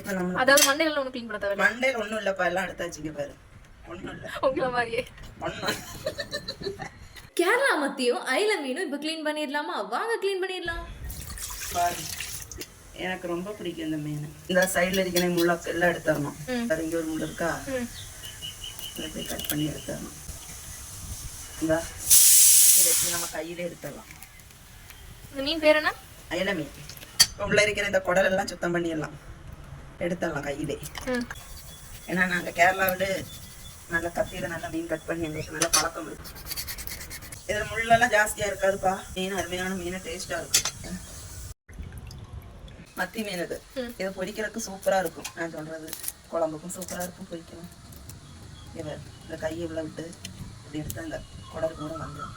இப்போ நம்ம அதாவது மண்டையில ஒண்ணு க்ளீன் பண்ண தேவை. மண்டையில ஒண்ணும் இல்லப்பா, எல்லாம் எடுத்தாச்சுங்க பாரு. ஒண்ணும் இல்ல உங்கள மாதிரியே. ஒண்ணும். கேரளா மத்தியும் ஐல மீனும் இப்போ க்ளீன் பண்ணிடலாமா? வாங்க க்ளீன் பண்ணிடலாம். பாரு, எனக்கு ரொம்ப பிடிக்கும் இந்த மீன். இந்த சைடுல இருக்கிற முள்ளாக்கு எல்லாம் எடுத்துடணும். வேற இங்க ஒரு முள் இருக்கா, இதை கட் பண்ணி எடுத்துடணும். இந்த இதை நம்ம கையிலே எடுத்துடலாம். இந்த மீன் பேர் என்ன? அயல மீன். உள்ள இருக்கிற இந்த குடல் எல்லாம் சுத்தம் பண்ணிடலாம், எடுத்துடலாம் கையிலே. ஏன்னா நாங்கள் கேரளாவில் நல்ல கத்தியில் நல்லா மீன் கட் பண்ணி எங்களுக்கு நல்ல பழக்கம் இருக்கு. இதில் முள்ளெல்லாம் ஜாஸ்தியாக இருக்காதுப்பா. மீன் அருமையான மீன், டேஸ்ட்டாக இருக்கும். மத்தி மீன் இது. இதை பொரிக்கிறதுக்கு சூப்பராக இருக்கும். நான் சொல்கிறது குழம்புக்கும் சூப்பராக இருக்கும், பொரிக்கணும். இந்த கையை உள்ள விட்டு இப்படி எடுத்து அந்த குடல் கூட வந்துடும்.